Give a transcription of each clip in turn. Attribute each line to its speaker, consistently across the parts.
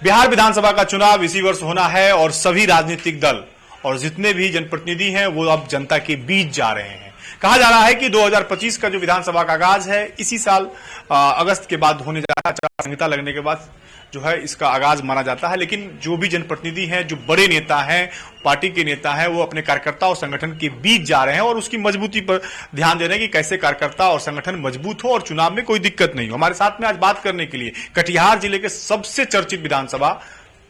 Speaker 1: बिहार विधानसभा का चुनाव इसी वर्ष होना है और सभी राजनीतिक दल और जितने भी जनप्रतिनिधि हैं वो अब जनता के बीच जा रहे हैं। कहा जा रहा है कि 2025 का जो विधानसभा का आगाज है इसी साल अगस्त के बाद होने जा रहा है। आचार संहिता लगने के बाद जो है इसका आगाज माना जाता है। लेकिन जो भी जनप्रतिनिधि हैं, जो बड़े नेता हैं, पार्टी के नेता हैं, वो अपने कार्यकर्ता और संगठन के बीच जा रहे हैं और उसकी मजबूती पर ध्यान दे रहे हैं कि कैसे कार्यकर्ता और संगठन मजबूत हो और चुनाव में कोई दिक्कत नहीं हो। हमारे साथ में आज बात करने के लिए कटिहार जिले के सबसे चर्चित विधानसभा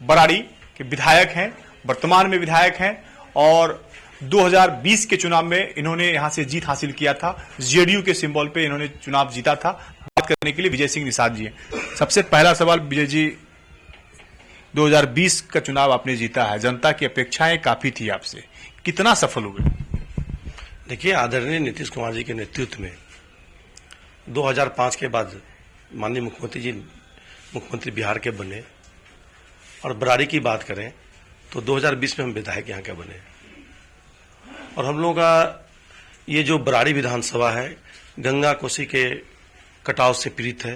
Speaker 1: बराड़ी के विधायक हैं, वर्तमान में विधायक हैं और 2020 के चुनाव में इन्होंने यहां से जीत हासिल किया था। जेडीयू के सिंबल पे इन्होंने चुनाव जीता था। बात करने के लिए विजय सिंह निषाद जी हैं। सबसे पहला सवाल विजय जी, 2020 का चुनाव आपने जीता है, जनता की अपेक्षाएं काफी थी आपसे, कितना सफल हुए?
Speaker 2: देखिए, आदरणीय नीतीश कुमार जी के नेतृत्व में 2005 के बाद माननीय मुख्यमंत्री जी मुख्यमंत्री बिहार के बने और बराड़ी की बात करें तो 2020 में हम विधायक यहाँ के बने और हम लोगों का ये जो बराड़ी विधानसभा है गंगा कोसी के कटाव से पीड़ित है,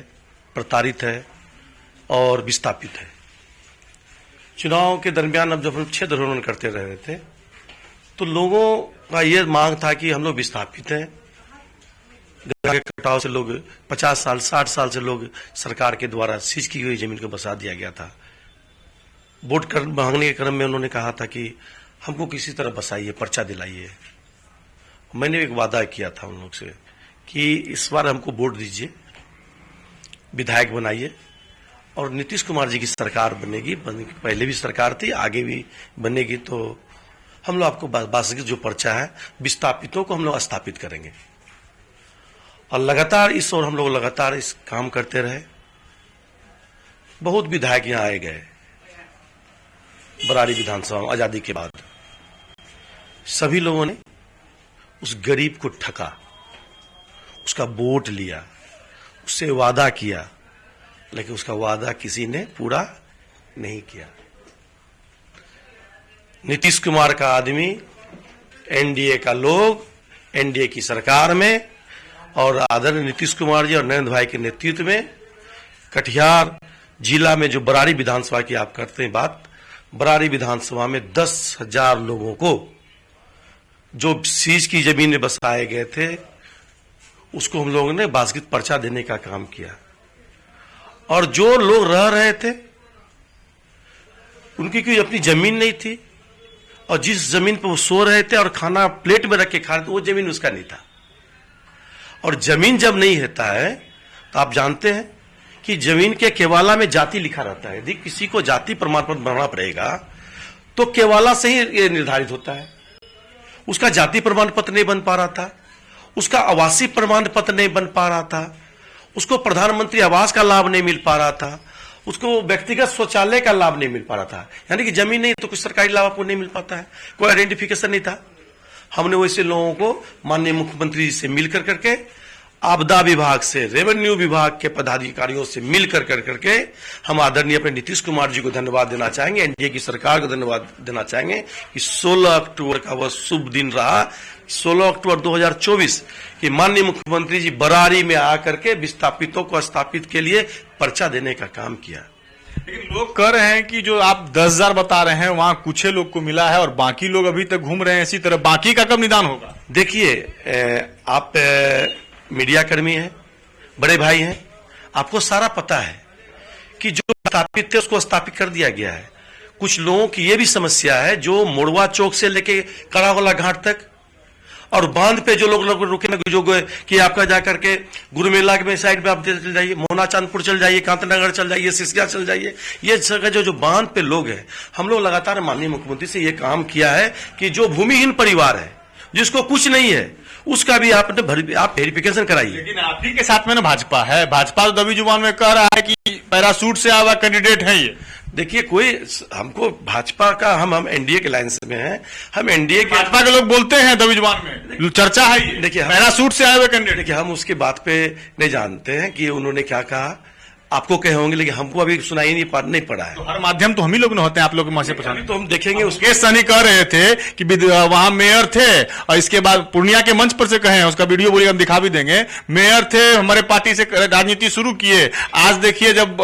Speaker 2: प्रताड़ित है और विस्थापित है। चुनाव के दरमियान अब जब हम क्षेत्र भ्रमण करते रहे थे तो लोगों का ये मांग था कि हम लोग विस्थापित हैं, गंगा के कटाव से लोग 50 साल 60 साल से लोग सरकार के द्वारा सीज की हुई जमीन को बसा दिया गया था। वोट मांगने के क्रम में उन्होंने कहा था कि हमको किसी तरह बसाइए, पर्चा दिलाइए। मैंने एक वादा किया था उन लोग से कि इस बार हमको वोट दीजिए, विधायक बनाइए और नीतीश कुमार जी की सरकार बनेगी, पहले भी सरकार थी, आगे भी बनेगी तो हम लोग आपको वास्तविक जो पर्चा है विस्थापितों को हम लोग स्थापित करेंगे। और लगातार हम लोग लगातार इस काम करते रहे। बहुत विधायक यहाँ आए गए बराड़ी विधानसभा में आजादी के बाद। सभी लोगों ने उस गरीब को ठगा, उसका वोट लिया, उससे वादा किया, लेकिन उसका वादा किसी ने पूरा नहीं किया। नीतीश कुमार का आदमी, एनडीए का लोग, एनडीए की सरकार में और आदरणीय नीतीश कुमार जी और नरेंद्र भाई के नेतृत्व में कटिहार जिला में जो बराड़ी विधानसभा की आप करते हैं बात, बराड़ी विधानसभा में 10,000 लोगों को जो सीज की जमीन में बसाए गए थे उसको हम लोगों ने वास्तविक पर्चा देने का काम किया। और जो लोग रह रहे थे उनकी कोई अपनी जमीन नहीं थी और जिस जमीन पर वो सो रहे थे और खाना प्लेट में रख के खा रहे थे वो जमीन उसका नहीं था। और जमीन जब नहीं रहता है तो आप जानते हैं कि जमीन के केवाला में जाति लिखा रहता है। यदि किसी को जाति प्रमाण पत्र बनाना पड़ेगा तो केवाला से ही ये निर्धारित होता है। उसका जाति प्रमाण पत्र नहीं बन पा रहा था, उसका आवासीय प्रमाण पत्र नहीं बन पा रहा था, उसको प्रधानमंत्री आवास का लाभ नहीं मिल पा रहा था, उसको व्यक्तिगत शौचालय का लाभ नहीं मिल पा रहा था। यानी कि जमीन नहीं तो कुछ सरकारी लाभ आपको नहीं मिल पाता है, कोई आइडेंटिफिकेशन नहीं था। हमने वैसे लोगों को माननीय मुख्यमंत्री जी से मिलकर करके, आपदा विभाग से, रेवेन्यू विभाग के पदाधिकारियों से मिलकर करके हम आदरणीय अपने नीतीश कुमार जी को धन्यवाद देना चाहेंगे, एनडीए की सरकार को धन्यवाद देना चाहेंगे कि 16 अक्टूबर का वह शुभ दिन रहा, 16 अक्टूबर 2024 कि माननीय मुख्यमंत्री जी बराड़ी में आकर के विस्थापितों को स्थापित के लिए पर्चा देने का काम किया।
Speaker 1: लेकिन लोग कह रहे हैं कि जो आप 10,000 बता रहे हैं वहां कुछ लोग को मिला है और बाकी लोग अभी तक घूम रहे हैं इसी तरह। बाकी का कब निदान होगा?
Speaker 2: देखिए, आप मीडिया कर्मी हैं, बड़े भाई हैं, आपको सारा पता है कि जो स्थापित थे उसको स्थापित कर दिया गया है। कुछ लोगों की ये भी समस्या है जो मोड़वा चौक से लेके कड़ावाला घाट तक और बांध पे जो लोग रुके जो कि आपका जाकर के गुरुमेला के साइड पे आप चल जाइए, मोहना चांदपुर चल जाइए, कांतनगर चल जाइए, सिसगा चल जाइए, ये जगह जो बांध पे लोग हैं, हम लोग लगातार माननीय मुख्यमंत्री से ये काम किया है कि जो भूमिहीन परिवार है जिसको कुछ नहीं है उसका भी आप वेरिफिकेशन कराइए।
Speaker 1: लेकिन आप ही के साथ में ना भाजपा है, भाजपा तो दबी जुबान में कह रहा है कि पैरासूट से आया हुआ कैंडिडेट है ये।
Speaker 2: देखिए, कोई हमको भाजपा का हम एनडीए के लाइन में हैं, हम एनडीए के
Speaker 1: भाजपा के लोग बोलते हैं दबी जुबान में, चर्चा है ये।
Speaker 2: देखिए,
Speaker 1: पैरासूट से आए हुए कैंडिडेट।
Speaker 2: देखिए, हम उसके बात पे नहीं जानते हैं कि उन्होंने क्या कहा। आपको कहे होंगे, लेकिन हमको अभी सुनाई नहीं पड़ा है।
Speaker 1: तो हर माध्यम तो हम ही लोग न होते हैं, आप लोग के मुंह से पहुंचाने।
Speaker 2: तो हम देखेंगे उसके।
Speaker 1: मुकेश सहनी कह रहे थे कि वहां मेयर थे, और इसके बाद पूर्णिया के मंच पर से कहे, उसका वीडियो बोलिए, हम दिखा भी देंगे। मेयर थे, हमारे पार्टी से राजनीति शुरू किए, आज देखिए जब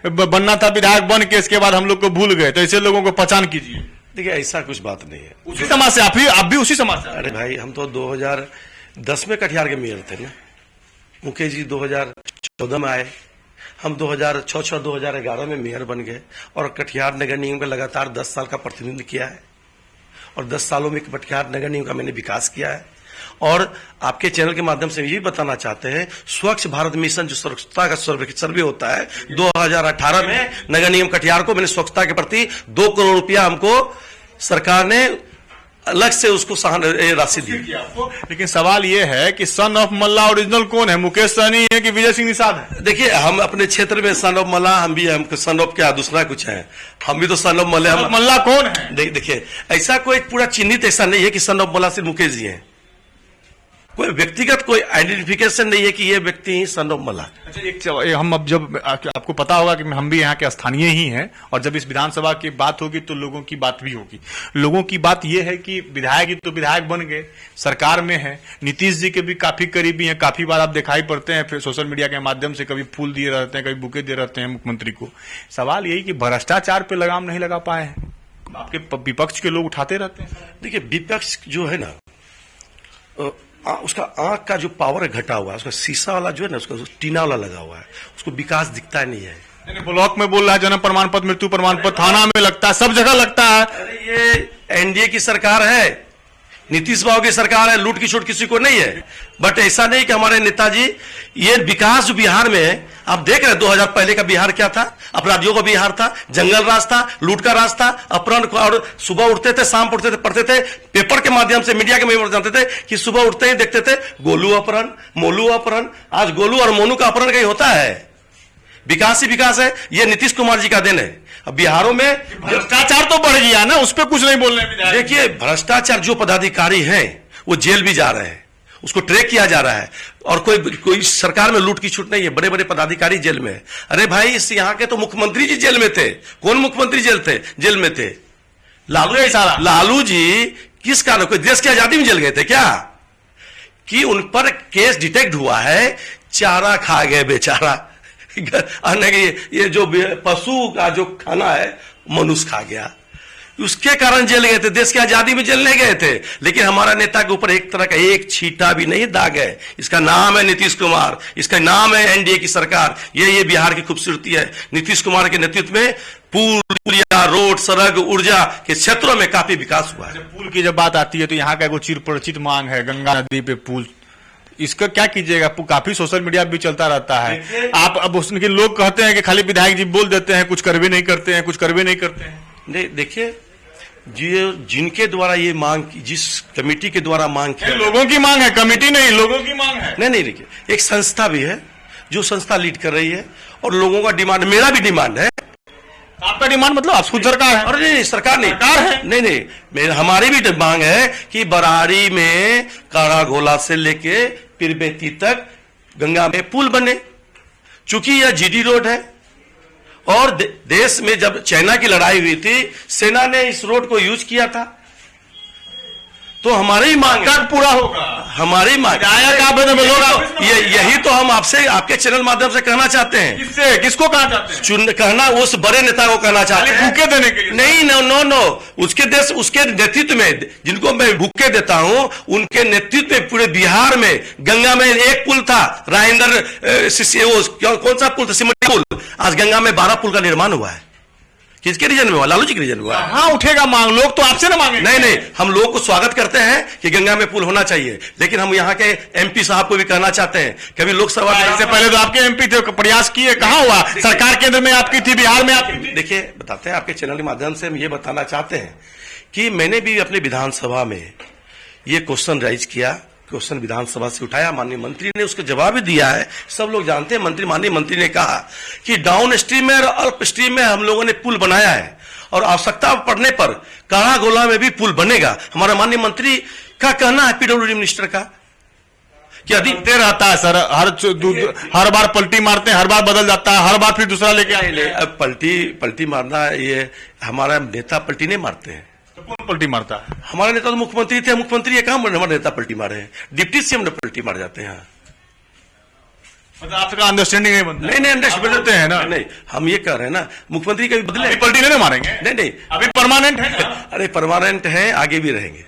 Speaker 1: बनना था विधायक बन के, इसके बाद हम लोग को भूल गए। तो ऐसे लोगों को पहचान कीजिए।
Speaker 2: देखिए ऐसा कुछ बात नहीं है।
Speaker 1: उसी समाज से आप भी उसी समाज से।
Speaker 2: अरे भाई, हम तो 2010 में कटिहार के मेयर थे ना। मुकेश जी 2014 में आए, हम 2011 में मेयर बन गए, और कटिहार नगर निगम का लगातार 10 साल का प्रतिनिधित्व किया है, और 10 सालों में कटिहार नगर निगम का मैंने विकास किया है। और आपके चैनल के माध्यम से ये भी बताना चाहते हैं, स्वच्छ भारत मिशन जो स्वच्छता का सर्वे होता है, 2018 में नगर निगम कटिहार को मैंने स्वच्छता के प्रति 2 करोड़ रुपया हमको सरकार ने अलग से उसको राशि दी।
Speaker 1: लेकिन सवाल यह है कि सन ऑफ मल्ला ओरिजिनल कौन है, मुकेश सहनी है कि विजय सिंह निषाद है?
Speaker 2: देखिए, हम अपने क्षेत्र में सन ऑफ मल्ला, हम भी, हम सन ऑफ क्या दूसरा कुछ है, हम भी तो सन ऑफ मल्ला।
Speaker 1: मल्ला कौन है?
Speaker 2: देखिए, ऐसा कोई पूरा चिन्हित ऐसा नहीं है कि सन ऑफ मल्ला सिर्फ मुकेश जी हैं। कोई व्यक्तिगत कोई आइडेंटिफिकेशन नहीं है कि ये व्यक्ति ही सन ऑफ मल्ला।
Speaker 1: अच्छा, हम अब जब आपको पता होगा कि हम भी यहाँ के स्थानीय ही हैं, और जब इस विधानसभा की बात होगी तो लोगों की बात भी होगी। लोगों की बात यह है कि विधायक ही तो विधायक बन गए, सरकार में है, नीतीश जी के भी काफी करीबी हैं, काफी बार आप दिखाई पड़ते हैं फिर सोशल मीडिया के माध्यम से, कभी फूल दिए रहते हैं, कभी बुके दे रहते हैं मुख्यमंत्री को। सवाल यही कि भ्रष्टाचार पे लगाम नहीं लगा पाए हैं, आपके विपक्ष के लोग उठाते रहते हैं।
Speaker 2: देखिए, विपक्ष जो है ना, उसका आंख का जो पावर घटा हुआ है, उसका शीशा वाला जो है ना, उसका टीना वाला लगा हुआ है, उसको विकास दिखता नहीं है।
Speaker 1: ब्लॉक में बोल रहा है जन्म प्रमाण पत्र, मृत्यु प्रमाण पत्र थाना में लगता है, सब जगह लगता है।
Speaker 2: अरे ये एनडीए की सरकार है, नीतीश बाबू की सरकार है, लूट की छूट किसी को नहीं है। बट ऐसा नहीं कि हमारे नेताजी, ये विकास जो बिहार में है, आप देख रहे हैं 2000 पहले का बिहार क्या था, अपराधियों का बिहार था, जंगल राज था, लूट का राज था, अपहरण, और सुबह उठते थे, शाम उठते थे, पढ़ते थे पेपर के माध्यम से, मीडिया के माध्यम से जानते थे कि सुबह उठते ही देखते थे गोलू अपहरण, मोलू अपहरण। आज गोलू और मोनू का अपहरण कहीं होता है? विकास ही विकास है, ये नीतीश कुमार जी का दिन है। अब बिहारों में
Speaker 1: भ्रष्टाचार तो बढ़ गया ना, उस पर कुछ नहीं बोल रहे।
Speaker 2: देखिए, भ्रष्टाचार जो पदाधिकारी हैं वो जेल भी जा रहे हैं, उसको ट्रैक किया जा रहा है, और कोई सरकार में लूट की छूट नहीं है, बड़े बड़े पदाधिकारी जेल में है। अरे भाई, इस यहाँ के तो मुख्यमंत्री जी जेल में थे। कौन मुख्यमंत्री जेल में थे? लालू जी किस कारण? कोई देश की आजादी में जेल गए थे क्या? कि उन पर केस डिटेक्ट हुआ है, चारा खा गए बेचारा। ये जो पशु का जो खाना है, मनुष्य खा गया, उसके कारण जेल गए थे। देश की आजादी में जेल नहीं गए थे। लेकिन हमारा नेता के ऊपर एक तरह का एक छींटा भी नहीं दाग है। इसका नाम है नीतीश कुमार, इसका नाम है एनडीए की सरकार। ये बिहार की खूबसूरती है। नीतीश कुमार के नेतृत्व में पुलिया, रोड, सड़क, ऊर्जा के क्षेत्रों में काफी विकास हुआ है।
Speaker 1: पुल की जब बात आती है तो यहाँ का चिर परिचित मांग है गंगा नदी पे पुल। इसका क्या कीजिएगा? काफी सोशल मीडिया भी चलता रहता है। आप अब उसके लोग कहते हैं कि खाली विधायक जी बोल देते हैं, कुछ करवे नहीं करते हैं, कुछ करवे नहीं करते हैं।
Speaker 2: नहीं, देखिए, जिनके द्वारा ये मांग, जिस कमेटी के द्वारा मांग की,
Speaker 1: लोगों की मांग है, कमेटी नहीं, लोगों की मांग है।
Speaker 2: नहीं, देखिए, एक संस्था भी है जो संस्था लीड कर रही है, और लोगों का डिमांड, मेरा भी डिमांड है।
Speaker 1: आपका डिमांड मतलब आप खुद सरकार है?
Speaker 2: अरे नहीं, सरकार नहीं,
Speaker 1: सरकार है।
Speaker 2: नहीं, हमारी भी मांग है कि बरारी में काड़ा घोला से लेके पीरबेती तक गंगा में पुल बने। चूंकि यह जीडी रोड है, और देश में जब चाइना की लड़ाई हुई थी, सेना ने इस रोड को यूज किया था। तो हमारी मांग
Speaker 1: कब पूरा होगा?
Speaker 2: हमारी मांग यही तो हम आपसे, आपके चैनल माध्यम से कहना चाहते हैं।
Speaker 1: किससे? किसको कहना चाहते हैं?
Speaker 2: कहना उस बड़े नेता को कहना चाहते हैं,
Speaker 1: भूखे देने के लिए।
Speaker 2: नहीं, नो, उसके नेतृत्व में, जिनको मैं भूखे देता हूं, उनके नेतृत्व में पूरे बिहार में गंगा में एक पुल था, कौन सा पुल था? सिमटी पुल। आज गंगा में 12 पुल का निर्माण हुआ है। किसके रीजन में हुआ? लालू जी के रीजन हुआ।
Speaker 1: हाँ, उठेगा मांग, लोग तो आपसे ना मांगे।
Speaker 2: नहीं, हम लोगों को स्वागत करते हैं कि गंगा में पुल होना चाहिए, लेकिन हम यहाँ के एमपी साहब को भी कहना चाहते हैं, कभी लोकसभा में,
Speaker 1: इससे पहले तो आपके एमपी थे, प्रयास किए, कहां हुआ? सरकार केंद्र में आपकी थी, बिहार में आपकी थी।
Speaker 2: देखिए, बताते हैं, आपके चैनल के माध्यम से हम ये बताना चाहते हैं कि मैंने भी अपने विधानसभा में ये क्वेश्चन राइज किया, क्वेश्चन विधानसभा से उठाया, माननीय मंत्री ने उसका जवाब भी दिया है। सब लोग जानते हैं, माननीय मंत्री ने कहा कि डाउन स्ट्रीम में और अप स्ट्रीम में हम लोगों ने पुल बनाया है, और आवश्यकता पड़ने पर काड़ा गोला में भी पुल बनेगा। हमारा माननीय मंत्री का कहना है, पीडब्ल्यूडी मिनिस्टर का, कि अधिक
Speaker 1: दे रहता है सर, हर बार पलटी मारते हैं, हर बार बदल जाता है, हर बार फिर दूसरा लेके आए।
Speaker 2: अब पलटी मारना, ये हमारा नेता पलटी नहीं मारते हैं।
Speaker 1: तो कौन पलटी मारता है?
Speaker 2: हमारा नेता तो मुख्यमंत्री थे, मुख्यमंत्री ये काम हमारे नेता पलटी मारे हैं, डिप्टी सीएम ने पलटी मार जाते हैं।
Speaker 1: मतलब आपका अंडरस्टैंडिंग नहीं बनता?
Speaker 2: नहीं अंडरस्टैंड
Speaker 1: बदलते हैं ना?
Speaker 2: नहीं, हम ये कह रहे हैं ना, मुख्यमंत्री कभी बदले?
Speaker 1: अभी पलटी नहीं मारेंगे?
Speaker 2: नहीं
Speaker 1: अभी परमानेंट है ना?
Speaker 2: अरे परमानेंट है, आगे भी रहेंगे।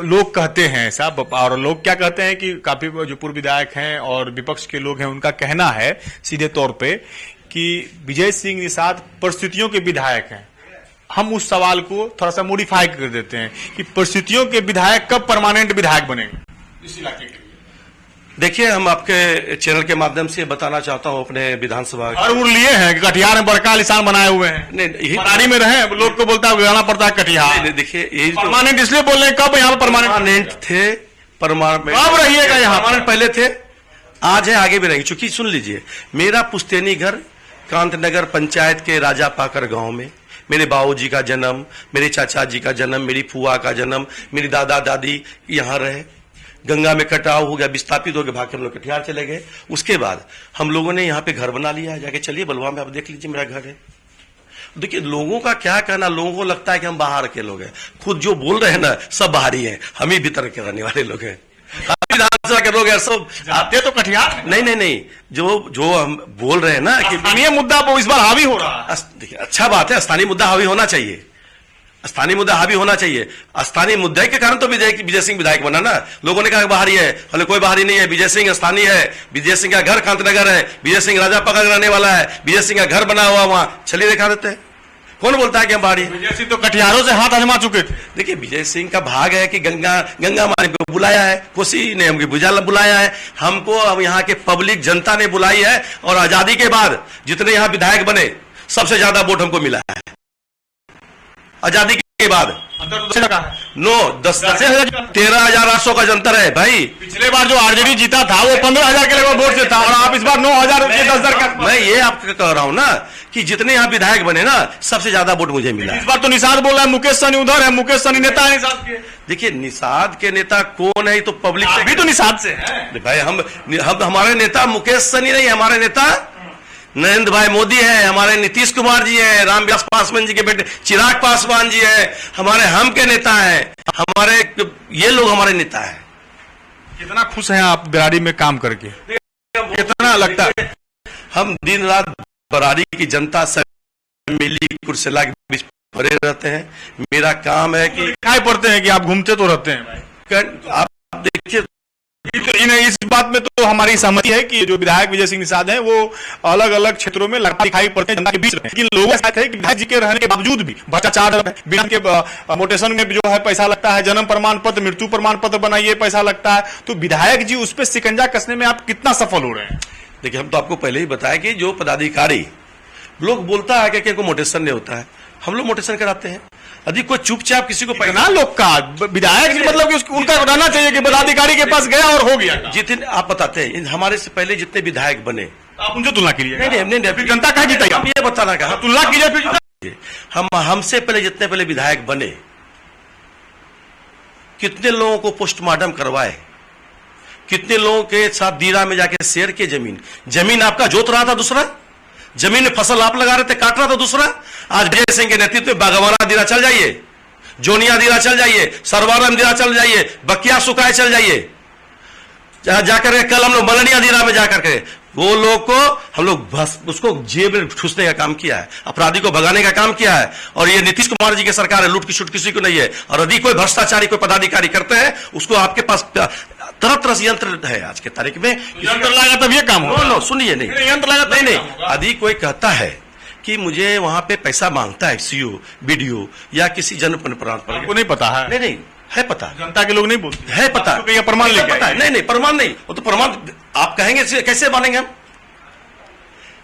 Speaker 1: लोग कहते हैं ऐसा, और लोग क्या कहते हैं कि काफी जो पूर्व विधायक हैं और विपक्ष के लोग हैं, उनका कहना है सीधे तौर पे कि विजय सिंह निषाद परिस्थितियों के विधायक हैं। हम उस सवाल को थोड़ा सा मॉडिफाई कर देते हैं कि परिस्थितियों के विधायक कब परमानेंट विधायक बनेंगे इस इलाके के लिए? देखिए,
Speaker 2: हम आपके चैनल के माध्यम से बताना चाहता हूं अपने विधानसभा
Speaker 1: और उड़ लिए हैं कि कटिहार में बड़का लिसान बनाए हुए हैं।
Speaker 2: नहीं,
Speaker 1: बरारी में रहे, लोग को बोलता है जाना पड़ता है कटिहार।
Speaker 2: देखिए, ये
Speaker 1: परमानेंट इसलिए बोल रहे हैं, कब यहाँ
Speaker 2: परमानेंट थे, परमानेंट
Speaker 1: कब रहिएगा यहाँ?
Speaker 2: परमानेंट पहले थे, आज है, आगे भी रहेंगे। चूंकि सुन लीजिए, मेरा पुश्तैनी घर कांतनगर पंचायत के राजा पाकर गांव में, मेरे बाबूजी का जन्म, मेरे चाचा जी का जन्म, मेरी फुआ का जन्म, मेरी दादा दादी यहाँ रहे। गंगा में कटाव हो गया, विस्थापित हो गए, भाग के हम लोग कटिहार चले गए। उसके बाद हम लोगों ने यहाँ पे घर बना लिया है, जाके चलिए बलवा में, आप देख लीजिए मेरा घर है। देखिए, लोगों का क्या कहना, लोगों को लगता है कि हम बाहर के लोग हैं, खुद जो बोल रहे हैं ना सब बाहरी हैं, हम ही भीतर के रहने वाले लोग हैं। विधानसभा के लोग हैं सब
Speaker 1: आते तो कटिहार।
Speaker 2: नहीं, जो हम बोल रहे हैं ना कि
Speaker 1: स्थानीय मुद्दा पर इस बार हावी हो रहा है।
Speaker 2: देखिए, अच्छा बात है, स्थानीय मुद्दा हावी होना चाहिए, स्थानीय मुद्दा हावी होना चाहिए। स्थानीय मुद्दे के कारण तो विजय सिंह विधायक बना ना। लोगों ने कहा बाहरी है, बोले कोई बाहरी नहीं है, विजय सिंह स्थानीय है, विजय सिंह का घर कांतनगर है, विजय सिंह राजा पकड़ रहने वाला है, विजय सिंह का घर बना हुआ वहां, चलिए दिखा देते हैं। कौन बोलता है कि हम बाहरी हैं?
Speaker 1: विजय सिंह तो कटिहारों से हाथ आजमा चुके थे।
Speaker 2: देखिए, विजय सिंह का भाग है कि गंगा माने को बुलाया है, कोसी ने हमको बुझा बुलाया है, हमको अब यहाँ के पब्लिक जनता ने बुलाई है। और आजादी के बाद जितने यहाँ विधायक बने, सबसे ज्यादा वोट हमको मिला है आजादी के बाद। 13,800 का अंतर है भाई।
Speaker 1: पिछले बार जो आरजेडी जीता था वो 15,000 के लगभग वोट से था, और आप इस बार 9,000 10,000 का।
Speaker 2: मैं ये आपको कह रहा हूं ना कि जितने यहाँ विधायक बने ना, सबसे ज्यादा वोट मुझे मिला।
Speaker 1: इस बार तो निषाद बोल रहा है मुकेश सहनी उधर है, मुकेश सहनी नेता है निषाद के।
Speaker 2: देखिए, निषाद के नेता कौन है तो पब्लिक
Speaker 1: अभी तो निषाद से है
Speaker 2: भाई। हम हमारे नेता मुकेश सहनी नहीं, हमारे नेता नरेंद्र भाई मोदी है, हमारे नीतीश कुमार जी हैं, रामविलास पासवान जी के बेटे चिराग पासवान जी हैं, हमारे हम के नेता हैं, हमारे ये लोग हमारे नेता हैं।
Speaker 1: कितना खुश हैं आप बरारी में काम करके? कितना लगता है?
Speaker 2: हम दिन रात बरारी की जनता से मिली कुर्सेला के बीच भरे रहते हैं। मेरा काम है कि
Speaker 1: दिखाई पड़ते हैं कि आप घूमते तो रहते हैं भाई।
Speaker 2: आप देखिए,
Speaker 1: इस बात में तो हमारी सहमति है कि जो विधायक विजय सिंह निषाद हैं वो अलग अलग क्षेत्रों में लगातार दिखाई पड़ते हैं जनता के बीच में। लेकिन लोगों का साथ है कि विधायक जी के रहने के बावजूद भी भ्रष्टाचार, बिना के मोटेशन में जो है पैसा लगता है, जन्म प्रमाण पत्र, मृत्यु प्रमाण पत्र बनाइए पैसा लगता है। तो विधायक जी उस पर शिकंजा कसने में आप कितना सफल हो रहे हैं?
Speaker 2: देखिए, हम तो आपको पहले ही बताया कि जो पदाधिकारी लोग बोलता है कि मोटेशन नहीं होता है, हम लोग मोटेशन कराते हैं। यदि कोई चुपचाप किसी को
Speaker 1: ना लोग का विधायक जी मतलब कि उनका रहना चाहिए कि पदाधिकारी के पास गया और हो गया।
Speaker 2: जितने आप बताते हैं, हमारे से पहले जितने विधायक बने,
Speaker 1: आप उनसे तुलना कीजिए।
Speaker 2: नहीं,
Speaker 1: जनता कहा जीता,
Speaker 2: हम ये बताना कहा,
Speaker 1: तुलना कीजिए।
Speaker 2: हमसे पहले जितने पहले विधायक बने, कितने लोगों को पोस्टमार्टम करवाए, कितने लोगों के साथ दीरा में जाके शेयर के जमीन आपका जोत रहा था दूसरा, जमीन में फसल आप लगा रहे थे, काट रहा था दूसरा। आज विजय सिंह के नेतृत्व में बागवाना दीरा चल जाइए, जोनिया दीरा चल जाइए, सरवारम दीरा चल जाइए, बकिया सुखाए चल जाइए, जाकर के कल हम लोग मलनिया दीरा में जाकर के वो लोग को हम लोग बस उसको जेब में ठूसने का काम किया है, अपराधी को भगाने का काम किया है। और ये नीतीश कुमार जी की सरकार है, लूट की छूट किसी को नहीं है। और यदि कोई भ्रष्टाचारी कोई पदाधिकारी करते हैं, उसको आपके पास तरह तरह से यंत्र है आज के तारीख में।
Speaker 1: यंत्र लगा तब ये काम हो।
Speaker 2: नो, सुनिए, नहीं
Speaker 1: यंत्र लगा
Speaker 2: नहीं। यदि कोई कहता है कि मुझे वहां पे पैसा मांगता है सीओ, बीडीओ या किसी जन प्रमाण पत्र,
Speaker 1: आपको नहीं पता है?
Speaker 2: नहीं है पता,
Speaker 1: जनता के लोग नहीं बोलते
Speaker 2: है पता,
Speaker 1: प्रमाण लेके
Speaker 2: पता है। नहीं, प्रमाण नहीं, वो तो प्रमाण आप कहेंगे कैसे मानेंगे हम?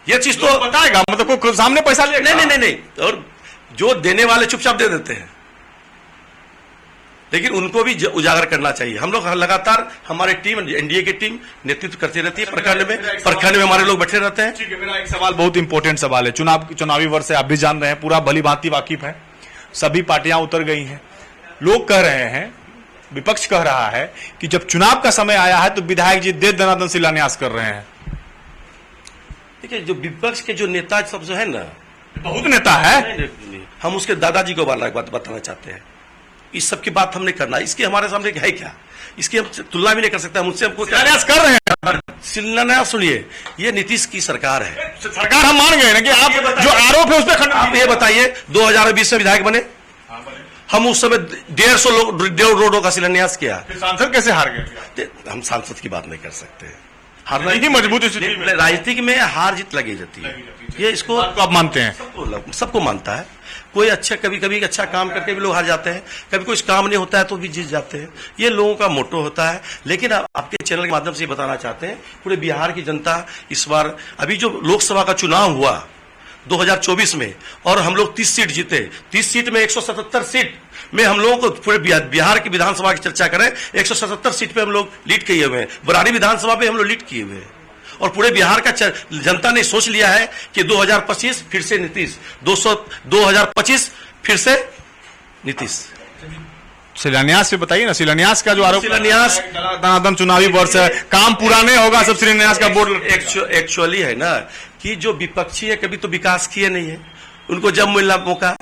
Speaker 2: ये चीज तो
Speaker 1: बताएगा, मतलब कोई सामने पैसा ले?
Speaker 2: नहीं। और जो देने वाले चुपचाप दे देते हैं, लेकिन उनको भी उजागर करना चाहिए। हम लोग लगातार, हमारी टीम, एनडीए की टीम नेतृत्व करती रहती है। प्रखंड में हमारे लोग बैठे रहते हैं।
Speaker 1: ठीक है, मेरा एक सवाल बहुत इंपॉर्टेंट सवाल है। चुनावी वर्ष से आप भी जान रहे हैं, पूरा भली भांति वाकिफ है। सभी पार्टियां उतर गई हैं। लोग कह रहे हैं, विपक्ष कह रहा है कि जब चुनाव का समय आया है तो विधायक जी दे दनादन शिलान्यास कर रहे हैं।
Speaker 2: देखिए, जो विपक्ष के जो नेता सब जो है ना,
Speaker 1: बहुत नेता है।
Speaker 2: नहीं, हम उसके दादाजी को वाला बात बताना चाहते हैं। इस सब की बात हमने करना, इसके हमारे सामने है क्या, इसकी हम तुलना भी नहीं कर सकते। हम उससे हमको
Speaker 1: शिलान्यास कर रहे हैं।
Speaker 2: शिलान्यास सुनिए, ये नीतीश की सरकार है।
Speaker 1: सरकार हम मान गए ना कि आप जो आरोप है उस पर
Speaker 2: आप ये बताइए, 2020 में विधायक बने, हम उस समय 150 रोडों का शिलान्यास किया।
Speaker 1: सांसद कैसे हार गए?
Speaker 2: हम सांसद की बात नहीं कर सकते।
Speaker 1: हारना ही मजबूत स्थिति में
Speaker 2: राजनीतिक में हार जीत लगी जाती है, ये इसको
Speaker 1: आप मानते हैं?
Speaker 2: सबको मानता है। कोई अच्छा, कभी कभी अच्छा काम करके भी लोग हार जाते हैं, कभी कुछ काम नहीं होता है तो भी जीत जाते हैं। ये लोगों का मोटो होता है। लेकिन आपके चैनल के माध्यम से बताना चाहते हैं, पूरे बिहार की जनता इस बार, अभी जो लोकसभा का चुनाव हुआ 2024 में, और हम लोग 30 सीट जीते, 30 सीट में 177 सीट में हम लोगों को पूरे बिहार की विधानसभा की चर्चा करें, 177 सीट पे हम लोग लीड किए हुए हैं। बरारी विधानसभा पे हम लोग लीड किए हुए हैं। और पूरे बिहार का जनता ने सोच लिया है कि 2025 फिर से नीतीश, 2025 फिर से नीतीश।
Speaker 1: शिलान्यास से बताइए ना, शिलान्यास का जो आरोप,
Speaker 2: शिलान्यास
Speaker 1: दनादन चुनावी वर्ष है, काम पूरा नहीं होगा, सब शिलान्यास का बोर्ड।
Speaker 2: एक्चुअली है ना कि जो विपक्षी है कभी तो विकास किए नहीं है। उनको जब मिला मौका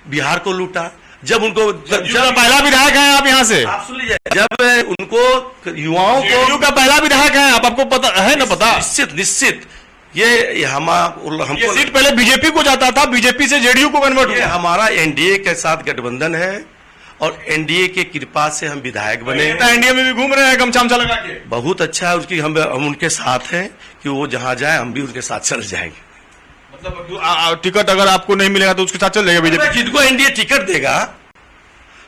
Speaker 2: बिहार को लूटा, जब उनको
Speaker 1: जब पहला विधायक है आप यहाँ से,
Speaker 2: आप सुन लीजिए, जब उनको युवाओं को
Speaker 1: का पहला विधायक है आप, आपको पता है ना? पता
Speaker 2: निश्चित ये हमको
Speaker 1: ये सीट पहले बीजेपी को जाता था, बीजेपी से जेडीयू को कन्वर्ट हुआ।
Speaker 2: हमारा एनडीए के साथ गठबंधन है और एनडीए के कृपा से हम विधायक बने।
Speaker 1: एनडीए में भी घूम रहे हैं गमछा लगा के।
Speaker 2: बहुत अच्छा है उसकी, हम उनके साथ हैं कि वो जहां जाए हम भी उनके साथ चल जाएंगे।
Speaker 1: मतलब टिकट अगर आपको नहीं मिलेगा तो उसके साथ चल जाएगा बीजेपी?
Speaker 2: जिनको एनडीए टिकट देगा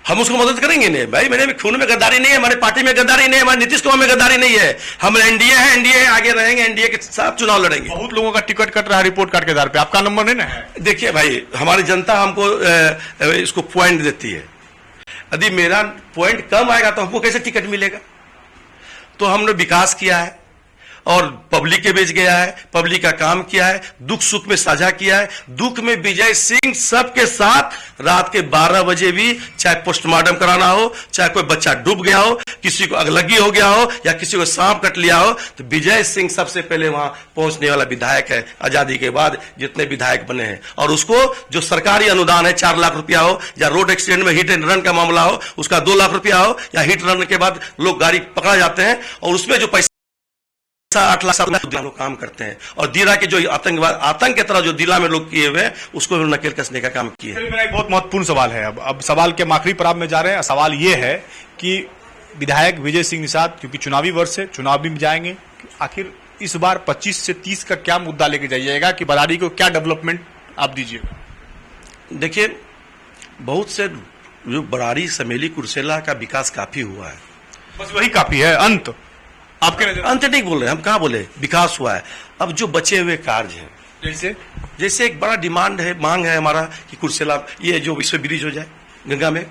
Speaker 2: हम उसको मदद करेंगे। नहीं भाई, मेरे खून में गद्दारी नहीं है, हमारे पार्टी में गद्दारी नहीं है, हमारे नीतीश कुमार में गद्दारी नहीं है। हम एनडीए है, एनडीए आगे रहेंगे, एनडीए के साथ चुनाव लड़ेंगे।
Speaker 1: बहुत लोगों का टिकट कट रहा है रिपोर्ट कार्ड के आधार पे, आपका नंबर नहीं ना है?
Speaker 2: देखिए भाई, हमारी जनता हमको इसको पॉइंट देती है। यदि मेरा पॉइंट कम आएगा तो हमको कैसे टिकट मिलेगा? तो हमने विकास किया है और पब्लिक के बीच गया है, पब्लिक का काम किया है, दुख सुख में साझा किया है। दुख में विजय सिंह सबके साथ रात के 12 बजे भी, चाहे पोस्टमार्टम कराना हो, चाहे कोई बच्चा डूब गया हो, किसी को अगलगी हो गया हो या किसी को सांप कट लिया हो, तो विजय सिंह सबसे पहले वहां पहुंचने वाला विधायक है। आजादी के बाद जितने विधायक बने हैं, और उसको जो सरकारी अनुदान है 4 लाख रुपया हो, या रोड एक्सीडेंट में हिट एंड रन का मामला हो उसका 2 लाख रुपया हो, या हिट रन के बाद लोग गाड़ी पकड़ा जाते हैं और उसमें जो पैसा 8 लाख लोग काम करते हैं। और दिला के जो आतंक की तरह जो दिला में लोग किए हुए हैं उसको नकेल कसने का काम किए।
Speaker 1: मेरा एक बहुत महत्वपूर्ण सवाल है, अब सवाल के आखिरी पड़ाव में जा रहे हैं। सवाल ये है कि विधायक विजय सिंह निषाद, क्योंकि चुनावी वर्ष है, चुनाव भी जाएंगे, आखिर इस बार 25 से 30 का क्या मुद्दा लेके जाइएगा कि बरारी को क्या डेवलपमेंट आप दीजिएगा?
Speaker 2: देखिए, बहुत से जो बरारी समेली कुर्सेला का विकास काफी हुआ है,
Speaker 1: बस वही काफी है। अंत आपके नजर?
Speaker 2: अंत नहीं बोल रहे, हम कहाँ बोले, विकास हुआ है। अब जो बचे हुए कार्य हैं, जैसे एक बड़ा डिमांड है, मांग है हमारा कि कुर्सेला ये जो विश्व ब्रिज हो जाए गंगा में,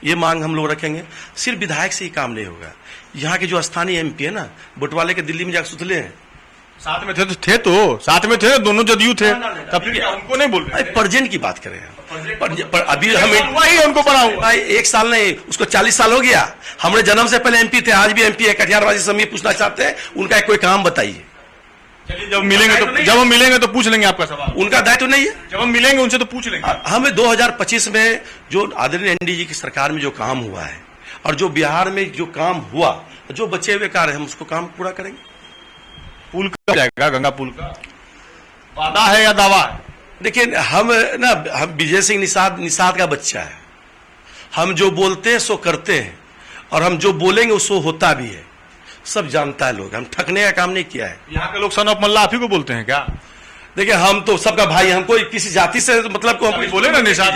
Speaker 2: ये मांग हम लोग रखेंगे। सिर्फ विधायक से ही काम नहीं होगा। यहाँ के जो स्थानीय एमपी है ना, बटवाले के दिल्ली में जाकर सुतले हैं,
Speaker 1: साथ में साथ में थे दोनों जदयू थे, तब फिर उनको नहीं बोल रहे?
Speaker 2: प्रेजेंट की बात करें पर अभी हम
Speaker 1: वही उनको बनाऊं
Speaker 2: भाई, 1 साल नहीं, उसको 40 साल हो गया। हमारे जन्म से पहले एमपी थे, आज भी एमपी है। कटिहारवासी से हम ये पूछना चाहते हैं, उनका कोई काम बताइए।
Speaker 1: जब हम मिलेंगे तो पूछ लेंगे आपका सवाल।
Speaker 2: उनका दायित्व नहीं है,
Speaker 1: जब हम मिलेंगे उनसे तो पूछ लेंगे।
Speaker 2: हमें 2025 में जो आदरणीय एनडीए की सरकार में जो काम हुआ है और जो बिहार में जो काम हुआ, जो बचे हुए कार्य हम उसको काम पूरा करेंगे।
Speaker 1: पुल का जाएगा, गंगा पुल का वादा है या दावा है?
Speaker 2: देखिए, हम विजय सिंह निषाद का बच्चा है। हम जो बोलते हैं सो करते हैं, और हम जो बोलेंगे उसको होता भी है। सब जानता है लोग, हम ठगने का काम नहीं किया है।
Speaker 1: यहाँ के लोग सन ऑफ मल्ला आप ही को बोलते हैं क्या?
Speaker 2: देखिए, हम तो सबका भाई, हमको किसी जाति से मतलब को हम
Speaker 1: बोले ना निषाद।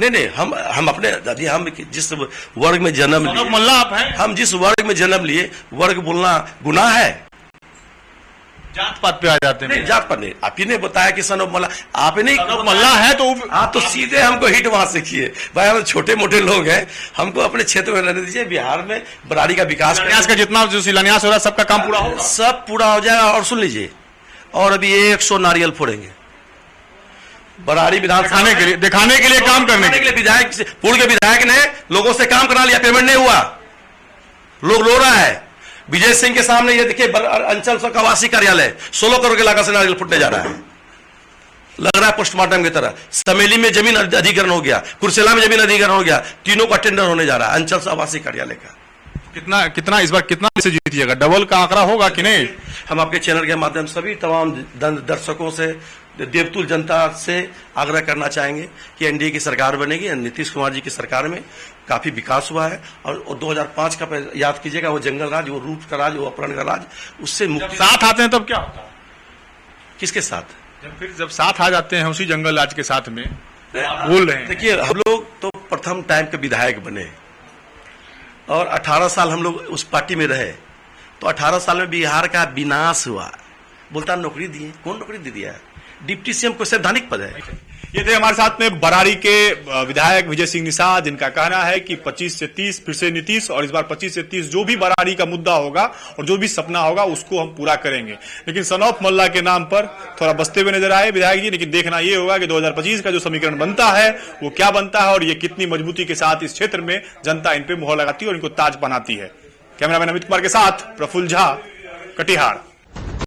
Speaker 2: नहीं, हम अपने दादी, हम जिस वर्ग में जन्म लिए,
Speaker 1: मल्ला आप हैं,
Speaker 2: हम जिस वर्ग में जन्म लिए, वर्ग बोलना गुनाह है?
Speaker 1: जात पात पे आ जाते हैं।
Speaker 2: नहीं, जात पर नहीं। आप ही ने बताया कि सन ऑफ मल्ला, आप नहीं
Speaker 1: मल्ला है तो
Speaker 2: आप तो सीधे हमको हिट वहां से किए। भाई, हम छोटे मोटे लोग हैं, हमको अपने क्षेत्र में रहने दीजिए। बिहार में बरारी का विकास
Speaker 1: का जितना जो शिलान्यास हो रहा है सबका काम पूरा होगा,
Speaker 2: सब पूरा हो जाएगा। और सुन लीजिए, और अभी 100 नारियल फोड़ेंगे। बरारी विधानसभा
Speaker 1: दिखाने के लिए काम करने के लिए
Speaker 2: विधायक पूर्व के विधायक ने लोगों से काम करा लिया, पेमेंट नहीं हुआ, लोग रो रहा है। विजय सिंह के सामने ये देखिए अंचल आवासीय कार्यालय 16 करोड़ के लागत से नारियल फुटने जा रहा है, लग रहा है पोस्टमार्टम की तरह। समेली में जमीन अधिग्रहण हो गया, कुर्सेला में जमीन अधिग्रहण हो गया, तीनों का टेंडर होने जा रहा है अंचल आवासीय कार्यालय का।
Speaker 1: कितना इस बार कितना से जीतिएगा? डबल का आंकड़ा होगा कि नहीं?
Speaker 2: हम आपके चैनल के माध्यम से सभी तमाम दर्शकों से, देवतुल जनता से आग्रह करना चाहेंगे कि एनडीए की सरकार बनेगी। नीतीश कुमार जी की सरकार में काफी विकास हुआ है और 2005 का याद कीजिएगा, वो जंगल राज, वो लूट का राज, वो अपहरण का राज, उससे मुक्ति।
Speaker 1: साथ आते हैं तब क्या होता है?
Speaker 2: किसके साथ?
Speaker 1: जब साथ आ जाते हैं उसी जंगल राज के साथ में बोल रहे हैं।
Speaker 2: देखिए, हम लोग तो प्रथम टाइम के विधायक बने और 18 साल हम लोग उस पार्टी में रहे, तो 18 साल में बिहार का विनाश हुआ। बोलता नौकरी दिए, कौन नौकरी दे दिया? डिप्टी सीएम को संवैधानिक पद है।
Speaker 1: ये थे हमारे साथ में बरारी के विधायक विजय सिंह निषाद, जिनका कहना है कि 25 से 30 फिर से नीतीश, और इस बार 25 से 30 जो भी बरारी का मुद्दा होगा और जो भी सपना होगा उसको हम पूरा करेंगे। लेकिन सनौफ मल्ला के नाम पर थोड़ा बसते हुए नजर आए विधायक जी। लेकिन देखना यह होगा कि 2025 का जो समीकरण बनता है वो क्या बनता है और ये कितनी मजबूती के साथ इस क्षेत्र में जनता इन पे मोहर लगाती है और इनको ताज बनाती है। कैमरामैन अमित कुमार के साथ प्रफुल्ल झा, कटिहार।